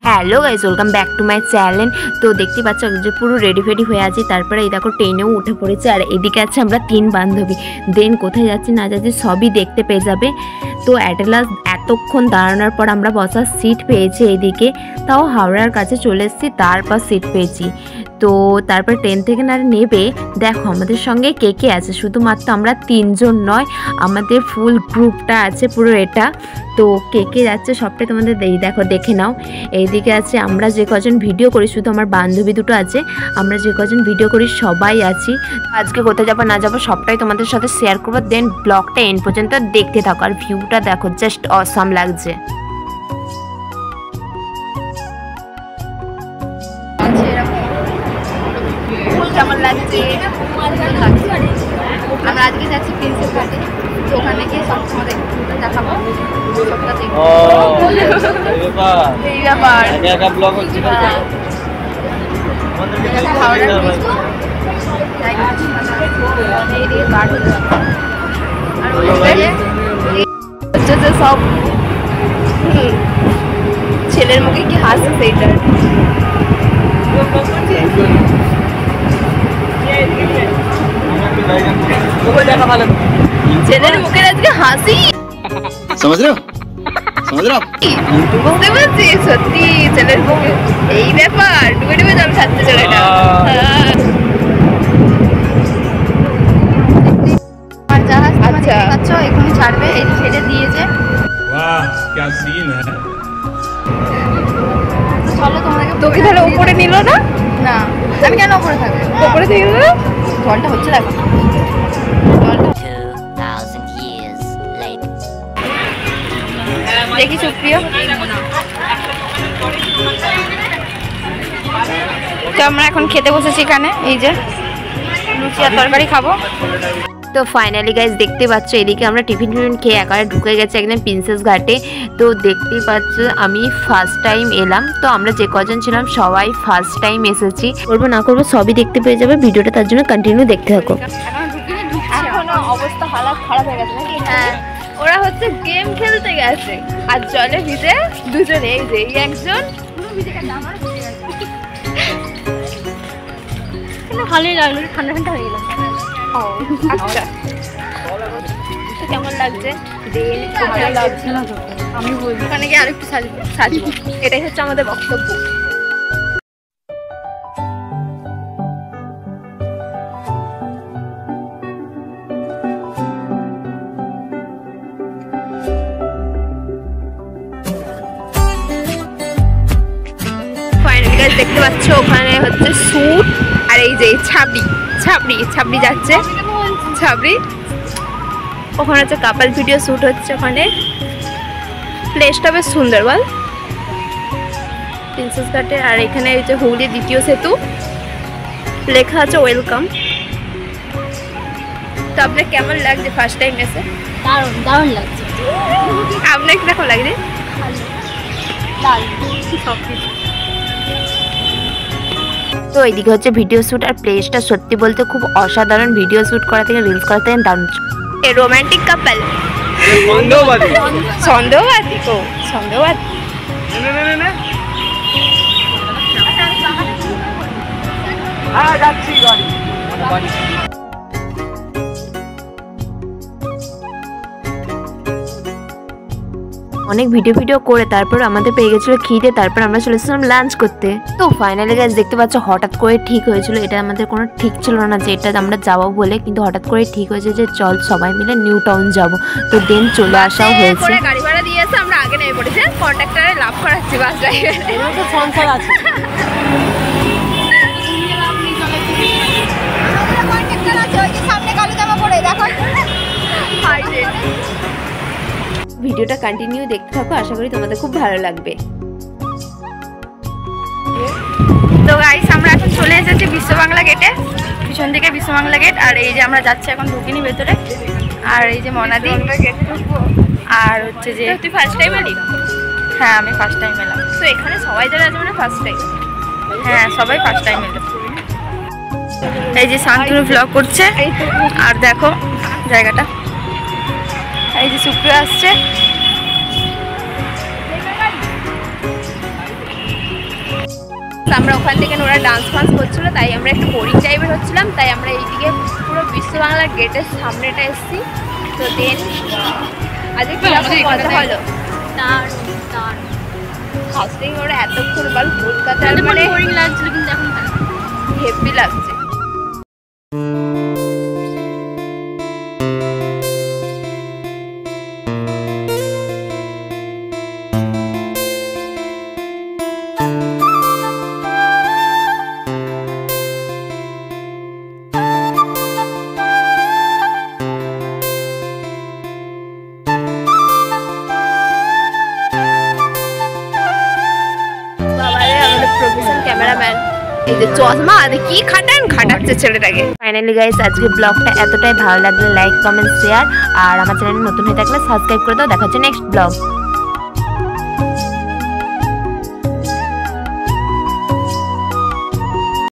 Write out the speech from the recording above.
Hello guys, welcome back to my channel. তো দেখতে পাচ্ছ যে পুরো রেডি ফেডি হয়ে আছি, তারপরে এই দেখো ট্রেনেও উঠে পড়েছে। আর এদিকে আছে আমরা 3 বান্ধবী। দেন কোথায় যাচ্ছি না যাচ্ছি সবই দেখতে পেয়ে যাবে। তো অ্যাটেলাস এতক্ষণ দাঁড়ানোর পর আমরা বসার সিট পেয়েছি এইদিকে, তাও হাওড়ার কাছে চলে এসেছি, তারপর সিট পেয়েছি। তো তারপর ট্রেন থেকে না নেবে দেখো আমাদের সঙ্গে কে কে আছে। শুধুমাত্র আমরা 3 জন নয়, আমাদের ফুল গ্রুপটা আছে পুরো এটা। তো কে কে যাচ্ছে সবটাই তোমাদের দেখো, দেখে নাও। এইদিকে আছে আমরা যে কজন ভিডিও করি, শুধু আমার বান্ধবী দুটো আছে, আমরা যে কজন ভিডিও করি সবাই আছি। আজকে কোথায় যাবো না যাবো সবটাই তোমাদের সাথে শেয়ার করবো। দেন ব্লগটা এন্ড পর্যন্ত দেখতে থাকো। আর ভিউটা দেখো, জাস্ট অসাম লাগছে। কেমন লাগছে? আমরা আজকে যাচ্ছি প্রিন্সেস ঘাটে, তো ওখানে গিয়ে সব তোমাদের দেখাবো। সবটা দেখবো। এই ব্যাপার একা ব্লগ হচ্ছে না। সব ছেলের মুখে কি হাসছে সেইটার। ছেলের মুখের আজকে হাসি বুঝতে পারছি। সত্যি ছেলের মুখে এই ব্যাপার, ডুবে ডুবে জল খাচ্ছে ছেলেটা। আমার জাহাজ আচ্ছা এখনই ছাড়বে, এই ছেড়ে দিয়েছে। চলো তোমাকে, তোকে তাহলে উপরে নিল না? না, আমি কেন উপরে থাকবো? উপরে থেকে জলটা হচ্ছে দেখো, দেখি সুপ্রিয়। তো আমরা এখন খেতে বসেছি এখানে, এই যে লুচি আর তরকারি খাবো। তো ফাইনালি গাইজ দেখতে পাচ্ছ এদিকে আমরা টিফিন খেয়ে একেবারে ঢুকে গেছি একদম প্রিন্সেস ঘাটে। তো দেখতেই পাচ্ছ আমি ফার্স্ট টাইম এলাম, তো আমরা যে কজন ছিলাম সবাই ফার্স্ট টাইম এসেছি। করবো না করবো সবই দেখতে পেয়ে যাবে ভিডিওটা, তার জন্য কন্টিনিউ দেখতে থাকো। এখনো অবস্থা হালাত খারাপ হয়ে গেছে নাকি? হ্যাঁ, ওরা হচ্ছে গেম খেলতে গেছে আর জলে ভিজে দুজনে, এই যে এই একজন পুরো ভিজে গেছে, আমারও ভিজে গেছে। কিন্তু ভালোই লাগলো, ঠান্ডা ঠান্ডা হয়ে গেল। ও আচ্ছা, কেমন লাগছে? আমি বলবো ওখানে গিয়ে আরেকটু সাজবো, এটাই হচ্ছে আমাদের বক্তব্য। দেখতে পাচ্ছ ওখানে হচ্ছে স্যুট, আর এই যে ছাবড়ি যাচ্ছে, ছাবড়ি ওখানে হচ্ছে কাপল ভিডিও শ্যুট হচ্ছে। ওখানে প্লেসটা বেশ সুন্দর বল, প্রিন্সেস ঘাটে। আর এখানে হচ্ছে হুগলি দ্বিতীয় সেতু, লেখা আছে ওয়েলকাম। তো আপনার কেমন লাগছে ফার্স্ট টাইম এসে? দারুণ লাগছে। আপনার কিরকম লাগছে? তো এইদিকে হচ্ছে ভিডিও শ্যুট, আর প্লেসটা সত্যি বলতে খুব অসাধারণ। ভিডিও শ্যুট করা থেকে রিলস করা থেকে দারুণ। রোমান্টিক কাপল, সন্দেহবাদী তো সন্দেহবাদী। অনেক ভিডিও করে তারপর আমাদের পেয়ে গেছিলো খিদে, তারপর আমরা চলে এসেছিলাম লাঞ্চ করতে। তো ফাইনালি গাইস দেখতে পাচ্ছ হঠাৎ করে ঠিক হয়েছিল, এটা আমাদের কোনো ঠিক ছিল না যে এটা আমরা যাবো বলে, কিন্তু হঠাৎ করে ঠিক হয়েছে যে চল সবাই মিলে নিউ টাউন যাবো। তো দেন চলে আসাও হয়েছে। গাড়ি ভাড়া দিয়েছে, আমরা আগে নেমে পড়েছি, কন্ট্রাক্টরে লাভ করাচ্ছি বাস ড্রাইভার। সংসার আছে, সামনে কালো জামা পরে দেখো। ভিডিওটা কন্টিনিউ দেখতে থাকো, আশা করি তোমাদের খুব ভালো লাগবে। তো গাইস আমরা এখন চলে এসেছি বিশ্ব বাংলা গেটে, পিছন দিকে বিশ্ব বাংলা গেট। আর এই যে আমরা যাচ্ছি এখন, ঢুকিনি ভেতরে। আর এই যে মনাদি, আর হচ্ছে যে তুই ফার্স্ট টাইম এলি? হ্যাঁ আমি ফার্স্ট টাইম এলাম। তো এখানে সবাই যারা আছে মানে ফার্স্ট টাইম? হ্যাঁ সবাই ফার্স্ট টাইম এলো। এই যে শান্তনু ব্লগ করছে, আর দেখো জায়গাটা, এই যে সুপ্রিয়া আসছে। আমরা ওখান থেকে ওরা ডান্স ফান্স করছিল, তাই আমরা একটু বোরিং টাইপের হচ্ছিলাম, তাই আমরা এইদিকে পুরো বিশ্ব বাংলা গেটের সামনেটা এসেছি। তো দেন আজকে কিরকম মজা হলো তার হাউসিং ওরা এতক্ষণ বার কলকাতার মানে বোরিং লাগছিল, কিন্তু এখন হেভি লাগছে। ক্যামেরাম্যান এই যে চশমা কি খাটাচ্ছে ছেলেটাকে। ফাইনালি গাইস আজকে ব্লগটা এতটাই ভালো লাগলে লাইক কমেন্ট শেয়ার, আর আমার চ্যানেলে নতুন হয়ে থাকলে সাবস্ক্রাইব করে দাও। দেখা হচ্ছে নেক্সট ব্লগ।